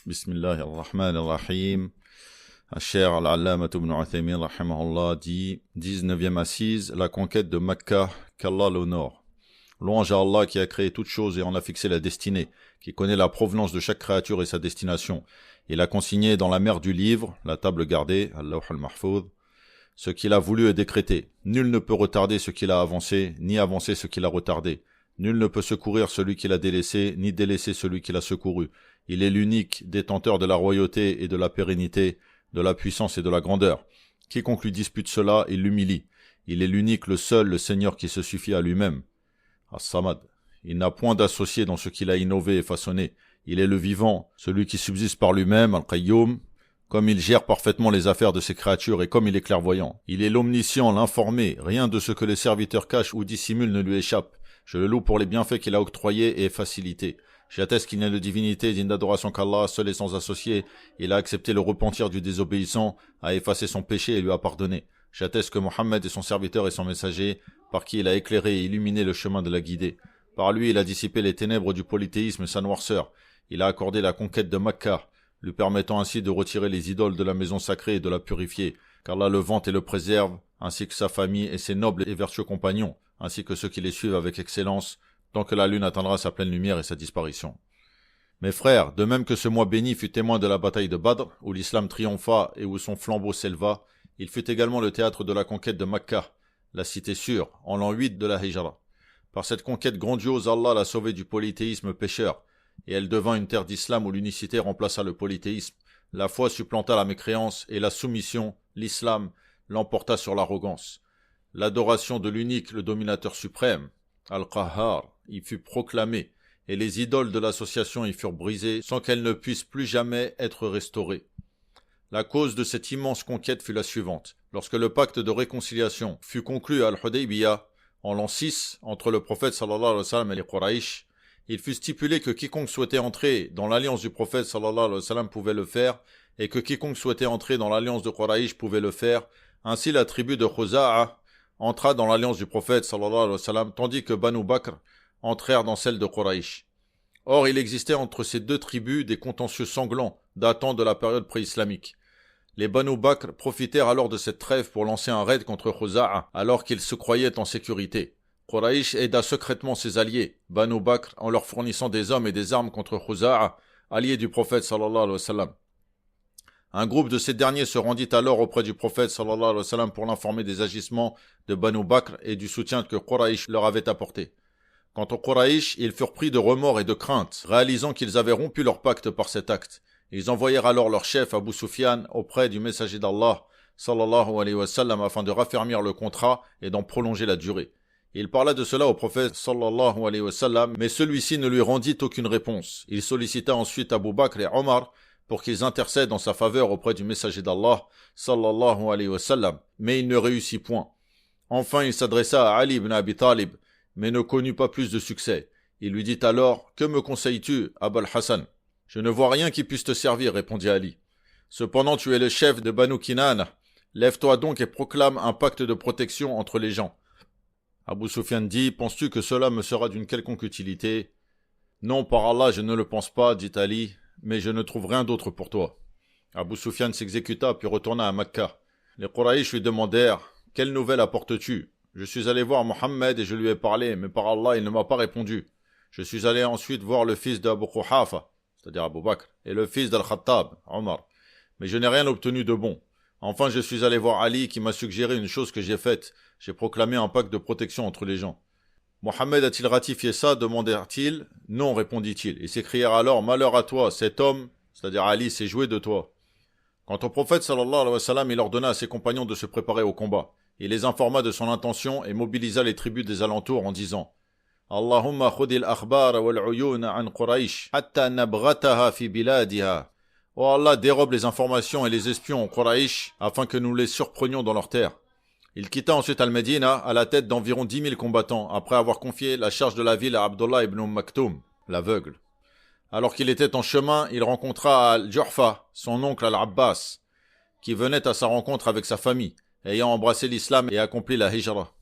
Bismillah ar-Rahman ar-Rahim. Cher Al-Allama ibn Uthaymin rahimahullah dit 19e assise, la conquête de Mecca, qu'Allah l'honore. Louange à Allah qui a créé toutes choses et en a fixé la destinée, qui connaît la provenance de chaque créature et sa destination. Il a consigné dans la mer du livre, la table gardée, Al-Lawh al-Mahfouz, ce qu'il a voulu et décrété. Nul ne peut retarder ce qu'il a avancé, ni avancer ce qu'il a retardé. Nul ne peut secourir celui qu'il a délaissé, ni délaisser celui qu'il a secouru. Il est l'unique détenteur de la royauté et de la pérennité, de la puissance et de la grandeur. Quiconque lui dispute cela, il l'humilie. Il est l'unique, le seul, le Seigneur qui se suffit à lui-même. As-Samad. Il n'a point d'associé dans ce qu'il a innové et façonné. Il est le vivant, celui qui subsiste par lui-même, Al-Qayyum, comme il gère parfaitement les affaires de ses créatures et comme il est clairvoyant. Il est l'omniscient, l'informé, rien de ce que les serviteurs cachent ou dissimulent ne lui échappe. Je le loue pour les bienfaits qu'il a octroyés et facilités. J'atteste qu'il n'y a de divinité et digne d'adoration qu'Allah, seul et sans associé. Il a accepté le repentir du désobéissant, a effacé son péché et lui a pardonné. J'atteste que Mohammed est son serviteur et son messager, par qui il a éclairé et illuminé le chemin de la guidée. Par lui, il a dissipé les ténèbres du polythéisme et sa noirceur. Il a accordé la conquête de Mecca, lui permettant ainsi de retirer les idoles de la maison sacrée et de la purifier, qu'Allah le vante et le préserve, ainsi que sa famille et ses nobles et vertueux compagnons, ainsi que ceux qui les suivent avec excellence, tant que la lune atteindra sa pleine lumière et sa disparition. Mes frères, de même que ce mois béni fut témoin de la bataille de Badr, où l'islam triompha et où son flambeau s'éleva, il fut également le théâtre de la conquête de Mecca, la cité sûre, en l'an 8 de la Hijra. Par cette conquête grandiose, Allah l'a sauvée du polythéisme pécheur, et elle devint une terre d'islam où l'unicité remplaça le polythéisme, la foi supplanta la mécréance, et la soumission, l'islam, l'emporta sur l'arrogance. L'adoration de l'unique, le dominateur suprême, Al-Qahhar, y fut proclamée, et les idoles de l'association y furent brisées sans qu'elles ne puissent plus jamais être restaurées. La cause de cette immense conquête fut la suivante. Lorsque le pacte de réconciliation fut conclu à Al-Hudaybiyah, en l'an 6, entre le prophète sallallahu alayhi wa sallam et les Quraysh, il fut stipulé que quiconque souhaitait entrer dans l'alliance du prophète sallallahu alayhi wa sallam pouvait le faire, et que quiconque souhaitait entrer dans l'alliance de Quraysh pouvait le faire. Ainsi la tribu de Khuza'a entra dans l'alliance du prophète sallallahu alayhi wa sallam, tandis que Banu Bakr entrèrent dans celle de Quraysh. Or, il existait entre ces deux tribus des contentieux sanglants datant de la période pré-islamique. Les Banu Bakr profitèrent alors de cette trêve pour lancer un raid contre Khuza'a, alors qu'ils se croyaient en sécurité. Quraysh aida secrètement ses alliés, Banu Bakr, en leur fournissant des hommes et des armes contre Khuza'a, alliés du prophète sallallahu alayhi wa sallam. Un groupe de ces derniers se rendit alors auprès du prophète sallallahu alayhi wa sallam pour l'informer des agissements de Banu Bakr et du soutien que Quraysh leur avait apporté. Quant aux Quraysh, ils furent pris de remords et de crainte, réalisant qu'ils avaient rompu leur pacte par cet acte. Ils envoyèrent alors leur chef Abu Sufyan auprès du messager d'Allah sallallahu alayhi wa sallam afin de raffermir le contrat et d'en prolonger la durée. Il parla de cela au prophète sallallahu alayhi wa sallam, mais celui-ci ne lui rendit aucune réponse. Il sollicita ensuite Abu Bakr et Omar pour qu'ils intercèdent en sa faveur auprès du messager d'Allah sallallahu alayhi wa sallam, mais il ne réussit point. Enfin, il s'adressa à Ali ibn Abi Talib, mais ne connut pas plus de succès. Il lui dit alors: « Que me conseilles-tu, Abul Hassan ?»« Je ne vois rien qui puisse te servir, répondit Ali. Cependant, tu es le chef de Banu Kinana. Lève-toi donc et proclame un pacte de protection entre les gens. » Abu Sufyan dit: « Penses-tu que cela me sera d'une quelconque utilité ?»« Non, par Allah, je ne le pense pas, dit Ali, mais je ne trouve rien d'autre pour toi. » Abu Sufyan s'exécuta puis retourna à Mecca. Les Quraysh lui demandèrent: « Quelle nouvelle apportes-tu » ? « Je suis allé voir Mohammed et je lui ai parlé, mais par Allah, il ne m'a pas répondu. Je suis allé ensuite voir le fils d'Abu Quhafa, c'est-à-dire Abu Bakr, et le fils d'Al-Khattab, Omar. Mais je n'ai rien obtenu de bon. Enfin, je suis allé voir Ali qui m'a suggéré une chose que j'ai faite. J'ai proclamé un pacte de protection entre les gens. Mohammed a-t-il ratifié ça, demandèrent-ils. Non, répondit-il. Ils s'écrièrent alors: malheur à toi, cet homme, c'est-à-dire Ali, s'est joué de toi. Quant au prophète sallallahu alayhi wa sallam, il ordonna à ses compagnons de se préparer au combat. Il les informa de son intention et mobilisa les tribus des alentours en disant: Allahumma khudil akhbar wal uyun an Quraysh hatta nabghataha fi biladiha. Oh Allah, dérobe les informations et les espions en Quraysh afin que nous les surprenions dans leurs terres. Il quitta ensuite Al-Medina à la tête d'environ 10 000 combattants après avoir confié la charge de la ville à Abdullah ibn Maktoum, l'aveugle. Alors qu'il était en chemin, il rencontra Al-Juhfa, son oncle Al-Abbas, qui venait à sa rencontre avec sa famille, ayant embrassé l'islam et accompli la hijra.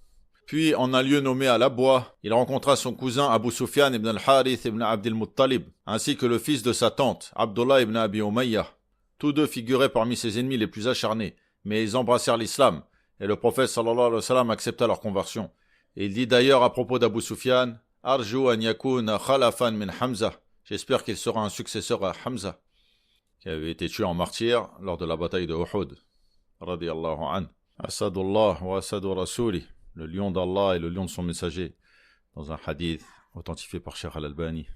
Puis, en un lieu nommé à l'Abwa, il rencontra son cousin Abu Sufyan ibn al-Harith ibn Abdil Muttalib, ainsi que le fils de sa tante, Abdullah ibn Abi Umayyah. Tous deux figuraient parmi ses ennemis les plus acharnés, mais ils embrassèrent l'islam, et le prophète sallallahu alayhi wa sallam accepta leur conversion. Et il dit d'ailleurs à propos d'Abu Sufyan, « Arju an yakuna khalafan min Hamza » J'espère qu'il sera un successeur à Hamza, qui avait été tué en martyr lors de la bataille de Uhud. Radiyallahu an. Asadullah wa asadu rasuli, le lion d'Allah et le lion de son messager, dans un hadith authentifié par Cheikh Al-Albani.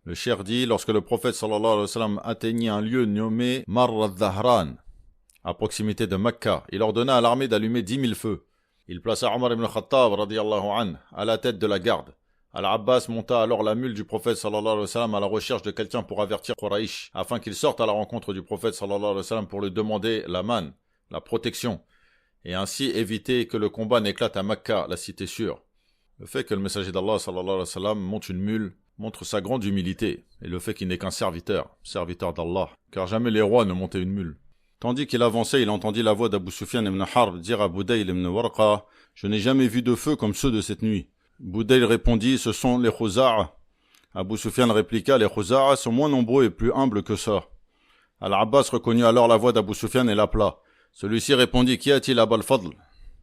Le Cheikh dit, lorsque le prophète sallallahu alayhi wa sallam atteignit un lieu nommé Marr al-Dhahran, à proximité de Mecca, il ordonna à l'armée d'allumer 10 000 feux. Il plaça Omar ibn Khattab radiyallahu an à la tête de la garde. Al-Abbas monta alors la mule du prophète sallallahu alayhi wa sallam à la recherche de quelqu'un pour avertir Quraysh, afin qu'il sorte à la rencontre du prophète sallallahu alayhi wa sallam pour lui demander la manne, la protection, et ainsi éviter que le combat n'éclate à Mecca, la cité sûre. Le fait que le messager d'Allah sallallahu alayhi wa sallam monte une mule montre sa grande humilité, et le fait qu'il n'est qu'un serviteur d'Allah, car jamais les rois ne montaient une mule. Tandis qu'il avançait, il entendit la voix d'Abu Sufyan ibn Harb dire à Budayl ibn Warqa, « Je n'ai jamais vu de feu comme ceux de cette nuit. » Budayl répondit, « Ce sont les Khuza'a. » Abu Sufyan répliqua, « Les Khuza'a sont moins nombreux et plus humbles que ça. » Al-Abbas reconnut alors la voix d'Abu Sufyan et l'appela. Celui-ci répondit, « Qu'y a-t-il à Bal-Fadl »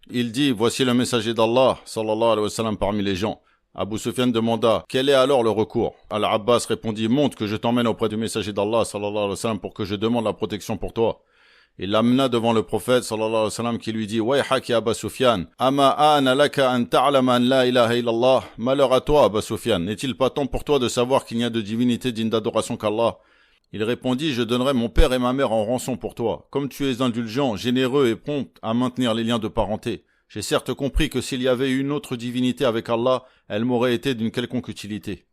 Il dit, « Voici le messager d'Allah, sallallahu alayhi wa sallam, parmi les gens. » Abu Sufyan demanda, « Quel est alors le recours » Al-Abbas répondit, « Monte que je t'emmène auprès du messager d'Allah, sallallahu alayhi wa sallam, pour que je demande la protection pour toi. » Il l'amena devant le prophète, sallallahu alayhi wa sallam, qui lui dit, « Wayhak ya Abu Sufyan, ama ana laka an ta'lama an la ilaha illallah, malheur à toi, Abu Sufyan, n'est-il pas temps pour toi de savoir qu'il n'y a de divinité digne d'adoration qu'Allah ?» Il répondit, « Je donnerai mon père et ma mère en rançon pour toi. Comme tu es indulgent, généreux et prompt à maintenir les liens de parenté, j'ai certes compris que s'il y avait une autre divinité avec Allah, elle m'aurait été d'une quelconque utilité. »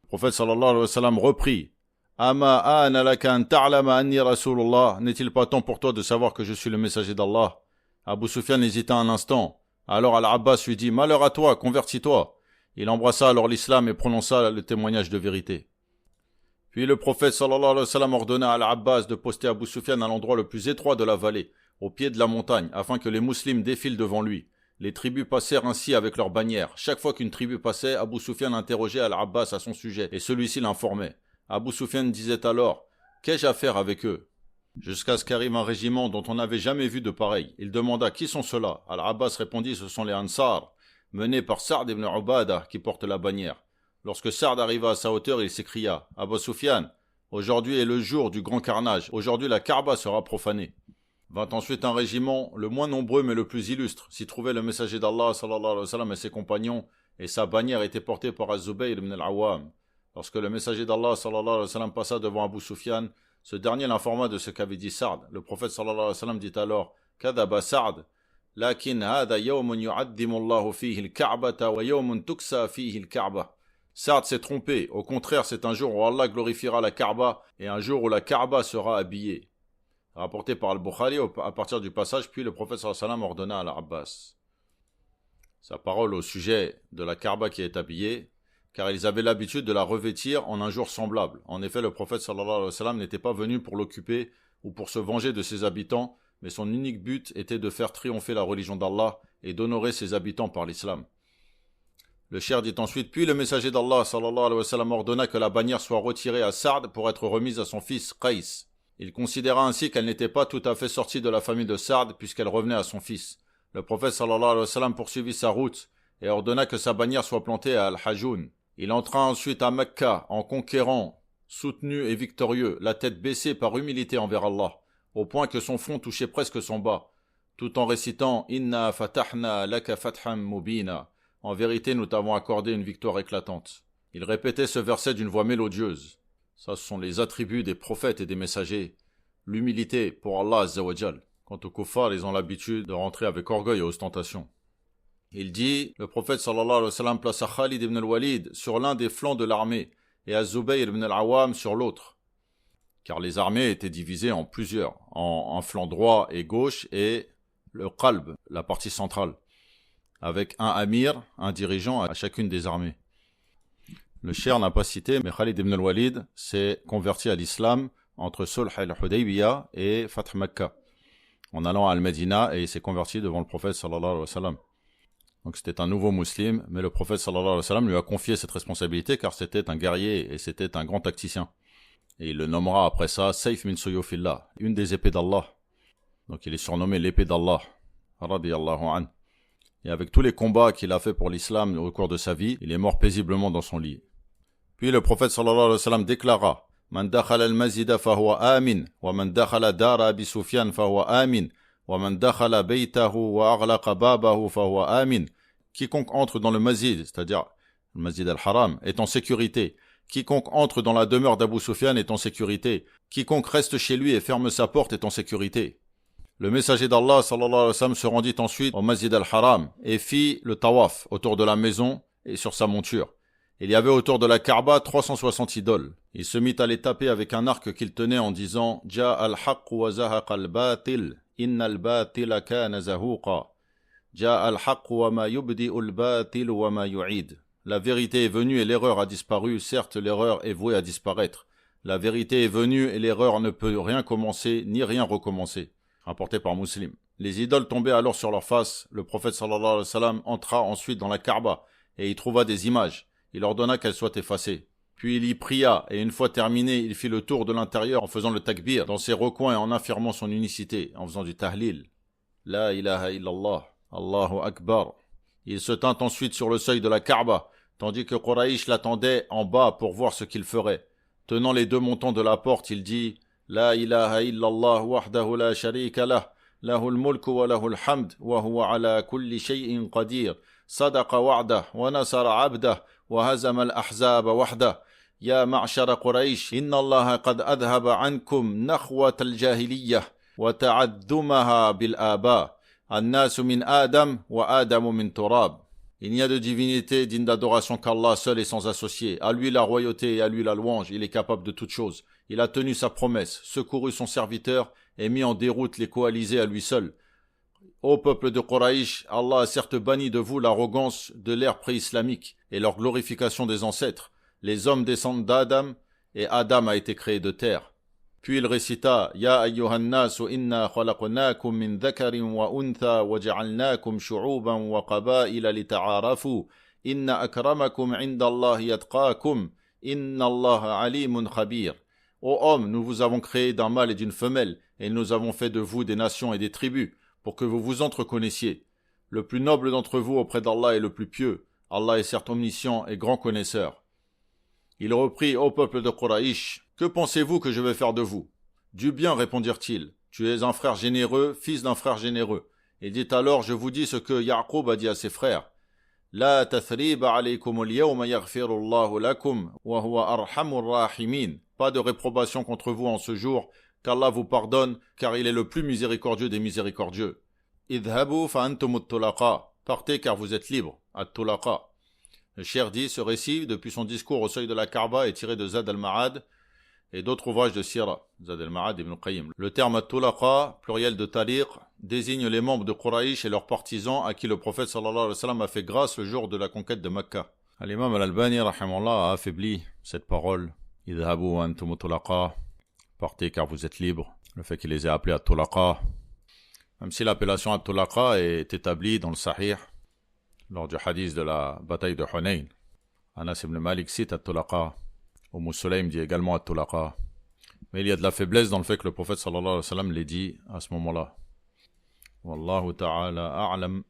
Le prophète sallallahu alayhi wa sallam reprit, « Ama ana laka an ta'lama anni Rasulullah, n'est-il pas temps pour toi de savoir que je suis le messager d'Allah ?» Abu Sufyan hésita un instant. Alors Al-Abbas lui dit, « Malheur à toi, convertis-toi. » Il embrassa alors l'islam et prononça le témoignage de vérité. Puis le prophète sallallahu alayhi wa sallam ordonna à Al-Abbas de poster Abu Sufyan à l'endroit le plus étroit de la vallée, au pied de la montagne, afin que les musulmans défilent devant lui. Les tribus passèrent ainsi avec leurs bannières. Chaque fois qu'une tribu passait, Abu Sufyan interrogeait Al-Abbas à son sujet, et celui-ci l'informait. Abu Sufyan disait alors, « Qu'ai-je à faire avec eux ?» Jusqu'à ce qu'arrive un régiment dont on n'avait jamais vu de pareil. Il demanda, « Qui sont ceux-là » Al-Abbas répondit, « Ce sont les Ansar, menés par Sa'd ibn Ubadah, qui portent la bannière. » Lorsque Sa'd arriva à sa hauteur, il s'écria, « Abu Sufyan, aujourd'hui est le jour du grand carnage. Aujourd'hui la Kaaba sera profanée. » Vint ensuite un régiment, le moins nombreux mais le plus illustre. S'y trouvait le messager d'Allah sallallahu alayhi wa sallam et ses compagnons, et sa bannière était portée par Az-Zubayr ibn al-Awwam. Lorsque le messager d'Allah sallallahu alayhi wa sallam passa devant Abu Sufyan, ce dernier l'informa de ce qu'avait dit Sa'd. Le prophète sallallahu alayhi wa sallam dit alors, « Kadaba Sa'd, lakin hada yawmun yu'addimu Allahu fihi al-Ka'bata wa yawmun tuksa fihi al-Ka'ba. » Sa'd s'est trompé. Au contraire, c'est un jour où Allah glorifiera la Kaaba et un jour où la Kaaba sera habillée. Rapporté par Al-Bukhari à partir du passage, puis le prophète sallallahu alayhi wa sallam ordonna à Al-Abbas. Sa parole au sujet de la Kaaba qui est habillée, car ils avaient l'habitude de la revêtir en un jour semblable. En effet, le prophète sallallahu alayhi wa sallam n'était pas venu pour l'occuper ou pour se venger de ses habitants, mais son unique but était de faire triompher la religion d'Allah et d'honorer ses habitants par l'islam. Le cheikh dit ensuite, puis le messager d'Allah sallallahu alayhi wa sallam ordonna que la bannière soit retirée à Sa'd pour être remise à son fils Qais. Il considéra ainsi qu'elle n'était pas tout à fait sortie de la famille de Sa'd puisqu'elle revenait à son fils. Le prophète sallallahu alayhi wa sallam poursuivit sa route et ordonna que sa bannière soit plantée à Al-Hajun. Il entra ensuite à Mecca en conquérant, soutenu et victorieux, la tête baissée par humilité envers Allah, au point que son front touchait presque son bas, tout en récitant « Inna fatahna laka fatham mubina » En vérité, nous t'avons accordé une victoire éclatante. Il répétait ce verset d'une voix mélodieuse. Ça, ce sont les attributs des prophètes et des messagers. L'humilité pour Allah Azza wa Jal. Quant aux kuffars, ils ont l'habitude de rentrer avec orgueil et ostentation. Il dit, le prophète sallallahu alayhi wa sallam plaça Khalid ibn al-Walid sur l'un des flancs de l'armée et Az-Zubayr ibn al-Awwam sur l'autre. Car les armées étaient divisées en plusieurs, en flanc droit et gauche et le qalb, la partie centrale, avec un amir, un dirigeant à chacune des armées. Le cheikh n'a pas cité, mais Khalid ibn al-Walid s'est converti à l'islam entre Sulh al-Hudaybiyah et Fath Mecca, en allant à Al-Medina, et il s'est converti devant le prophète sallallahu alayhi wa sallam. Donc c'était un nouveau musulman, mais le prophète sallallahu alayhi wa sallam lui a confié cette responsabilité car c'était un guerrier et c'était un grand tacticien. Et il le nommera après ça Sayf min suyufillah, une des épées d'Allah. Donc il est surnommé l'épée d'Allah, radiyallahu anhu. Et avec tous les combats qu'il a fait pour l'islam au cours de sa vie, il est mort paisiblement dans son lit. Puis le prophète sallallahu alayhi wa sallam déclara: Man dakhala al-masjida fahuwa amin, wa man dakhala dara Abi Sufyan fahuwa amin, wa man dakhala baytahu wa aghlaqa babahu fahuwa amin. Quiconque entre dans le masjid, c'est-à-dire le masjid al-haram, est en sécurité. Quiconque entre dans la demeure d'Abu Sufyan est en sécurité. Quiconque reste chez lui et ferme sa porte est en sécurité. Le messager d'Allah sallallahu alayhi wa sallam se rendit ensuite au masjid al-haram et fit le tawaf autour de la maison et sur sa monture. Il y avait autour de la Kaaba 360 idoles. Il se mit à les taper avec un arc qu'il tenait en disant: Ja al-haqq wa zahaqa al-batil, inna al-batila kana zahuqa. Ja al-haqq wa ma yubdi'u al-batil wa ma yu'id. La vérité est venue et l'erreur a disparu. Certes, l'erreur est vouée à disparaître. La vérité est venue et l'erreur ne peut rien commencer ni rien recommencer. Rapporté par Muslim. Les idoles tombaient alors sur leur face. Le prophète sallallahu alayhi wa sallam entra ensuite dans la Kaaba et y trouva des images. Il ordonna qu'elles soient effacées. Puis il y pria et une fois terminé, il fit le tour de l'intérieur en faisant le takbir dans ses recoins et en affirmant son unicité, en faisant du tahlil. La ilaha illallah, Allahu akbar. Il se tint ensuite sur le seuil de la Kaaba, tandis que Quraïsh l'attendait en bas pour voir ce qu'il ferait. Tenant les deux montants de la porte, il dit: La ilaha illallah wahdahu la sharika lah, lahul mulku wa lahul hamd, wa huwa ala kulli shay'in qadir, sadaqa wa'dah, wa nasara abdah, wa hazama al-ahzaba wahdah. Ya ma'shara Quraysh, inna Allah qad adhaba ankum nakhwat al-jahiliyyah, wa ta'addumaha bil-aba. An-nasu min Adam, wa Adamu min turab. Il n'y a de divinité digne d'adoration qu'Allah seul et sans associé. À lui la royauté et à lui la louange, il est capable de toutes choses. Il a tenu sa promesse, secouru son serviteur et mis en déroute les coalisés à lui seul. Ô peuple de Quraïsh, Allah a certes banni de vous l'arrogance de l'ère pré-islamique et leur glorification des ancêtres. Les hommes descendent d'Adam et Adam a été créé de terre. Puis il récita: Ya ayyuhan nasu inna khalaqnakum min dhakarin wa untha wa ja'alnakum shu'uban wa qaba'ila lita'arafu. Inna akramakum 'inda Allahi yatqakum. Inna Allaha alimun khabir. Ô hommes, nous vous avons créé d'un mâle et d'une femelle, et nous avons fait de vous des nations et des tribus, pour que vous vous entreconnaissiez. Le plus noble d'entre vous auprès d'Allah est le plus pieux. Allah est certes omniscient et grand connaisseur. Il reprit: Ô peuple de Quraïsh, que pensez-vous que je vais faire de vous? Du bien, répondirent-ils. Tu es un frère généreux, fils d'un frère généreux. Il dit alors: je vous dis ce que Ya'qub a dit à ses frères. La tathriba alaykum al-yawma yaghfirullahu lakum wa huwa arhamur rahimin. Pas de réprobation contre vous en ce jour, qu'Allah vous pardonne, car il est le plus miséricordieux des miséricordieux. Idhabu fa antum at-tulaqa. Partez car vous êtes libres. At-tulaqa. Le Cheikh dit: ce récit, depuis son discours au seuil de la Kaaba, est tiré de Zad al-Ma'ad et d'autres ouvrages de Sira, Zad al-Ma'ad ibn Qayyim. Le terme at-tulaqa, pluriel de taliq, désigne les membres de Quraïsh et leurs partisans à qui le prophète sallallahu alayhi wa sallam a fait grâce le jour de la conquête de Mecca. L'imam al-Albani rahimahullah a affaibli cette parole. Idhabu wa antum at-tulaqa. Partez car vous êtes libres. Le fait qu'il les ait appelés at-tulaqa, même si l'appellation at-tulaqa est établie dans le Sahih lors du hadith de la bataille de Hunayn. Anas ibn Malik cite at-tulaqa. Sulaym dit également at-tulaqa. Mais il y a de la faiblesse dans le fait que le prophète sallallahu alayhi wa sallam l'ait dit à ce moment-là. Wallahu ta'ala a'lam.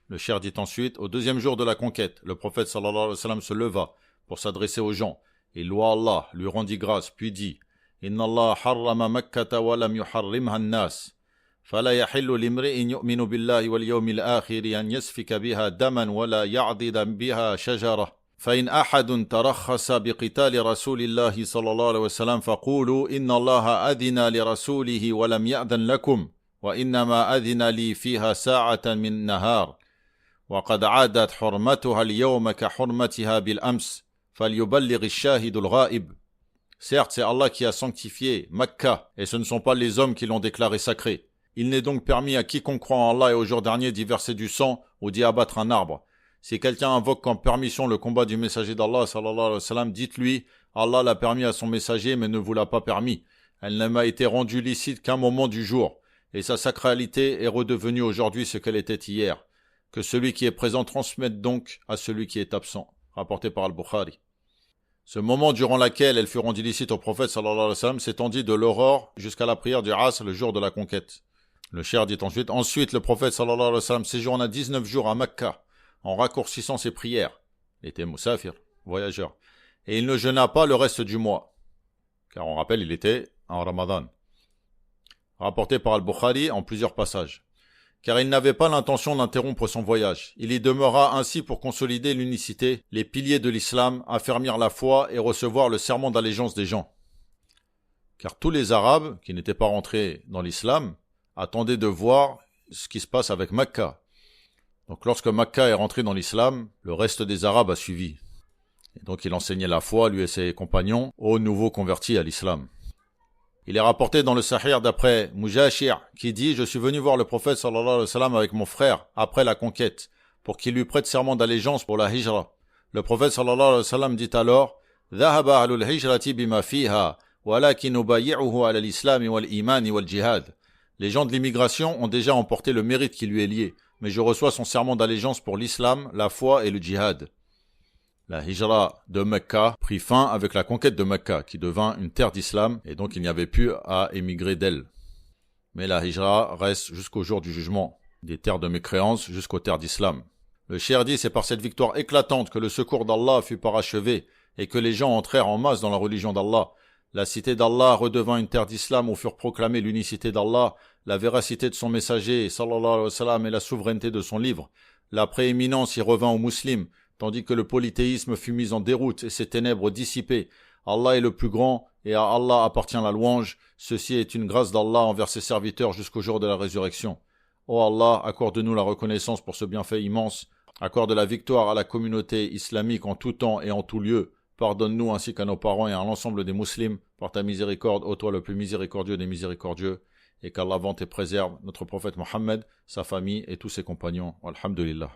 Le Cheikh dit ensuite: au deuxième jour de la conquête, le prophète sallallahu alayhi wa sallam se leva pour s'adresser aux gens. Il loua Allah, lui rendit grâce, puis dit: Inna Allah harrama Makkata wa lam yuharrimha an-nas. فلا يحل لامرئ يؤمن بالله واليوم الآخر أن يسفك بها دما ولا يعضد بها شجرة فإن أحد ترخص بقتال رسول الله صلى الله عليه وسلم فقولوا إن الله أذن لرسوله ولم يأذن لكم وإنما أذن لي فيها ساعة من نهار وقد عادت حرمتها اليوم كحرمتها بالأمس فليبلغ الشاهد الغائب. Certes, c'est Allah qui a sanctifié Mecca et ce ne sont pas les hommes qui l'ont déclaré sacré. Il n'est donc permis à quiconque croit en Allah et au jour dernier d'y verser du sang ou d'y abattre un arbre. Si quelqu'un invoque comme permission le combat du messager d'Allah, sallallahu alayhi wa sallam, dites-lui: Allah l'a permis à son messager, mais ne vous l'a pas permis. Elle ne m'a été rendue licite qu'un moment du jour, et sa sacralité est redevenue aujourd'hui ce qu'elle était hier. que celui qui est présent transmette donc à celui qui est absent. Rapporté par Al-Bukhari. Ce moment durant lequel elle fut rendue licite au prophète sallallahu alayhi wa sallam s'étendit de l'aurore jusqu'à la prière du Asr le jour de la conquête. Le cheikh dit ensuite le prophète sallallahu alayhi wa sallam séjourna 19 jours à Mecca en raccourcissant ses prières. Il était musafir, voyageur. Et il ne jeûna pas le reste du mois. Car on rappelle, il était en Ramadan. Rapporté par Al-Bukhari en plusieurs passages. Car il n'avait pas l'intention d'interrompre son voyage. Il y demeura ainsi pour consolider l'unicité, les piliers de l'islam, affermir la foi et recevoir le serment d'allégeance des gens. Car tous les Arabes, qui n'étaient pas rentrés dans l'islam, attendaient de voir ce qui se passe avec Mecca. Donc lorsque Mecca est rentré dans l'islam, le reste des Arabes a suivi. Et donc il enseignait la foi, lui et ses compagnons, aux nouveaux convertis à l'islam. Il est rapporté dans le Sahih d'après Mujashir qui dit « Je suis venu voir le prophète sallallahu alayhi wa sallam avec mon frère après la conquête pour qu'il lui prête serment d'allégeance pour la hijra. Le prophète sallallahu alayhi wa sallam dit alors « ذهب أهل الهجرة بما فيها ولكن نبايعه على الإسلام والإيمان والجهاد » Les gens de l'immigration ont déjà emporté le mérite qui lui est lié, mais je reçois son serment d'allégeance pour l'islam, la foi et le djihad. La hijra de Mecca prit fin avec la conquête de Mecca, qui devint une terre d'islam, et donc il n'y avait plus à émigrer d'elle. Mais la hijra reste jusqu'au jour du jugement, des terres de mécréance jusqu'aux terres d'islam. Le cheikh dit, c'est par cette victoire éclatante que le secours d'Allah fut parachevé, et que les gens entrèrent en masse dans la religion d'Allah. La cité d'Allah redevint une terre d'islam où furent proclamées l'unicité d'Allah, la véracité de son messager, sallallahu alayhi wa sallam, et la souveraineté de son livre. La prééminence y revint aux musulmans, tandis que le polythéisme fut mis en déroute et ses ténèbres dissipées. Allah est le plus grand et à Allah appartient la louange. Ceci est une grâce d'Allah envers ses serviteurs jusqu'au jour de la résurrection. Ô Allah, accorde-nous la reconnaissance pour ce bienfait immense. Accorde la victoire à la communauté islamique en tout temps et en tout lieu. Pardonne-nous ainsi qu'à nos parents et à l'ensemble des musulmans par ta miséricorde, ô toi le plus miséricordieux des miséricordieux, et qu'Allah vante et préserve notre prophète Mohammed, sa famille et tous ses compagnons. Alhamdulillah.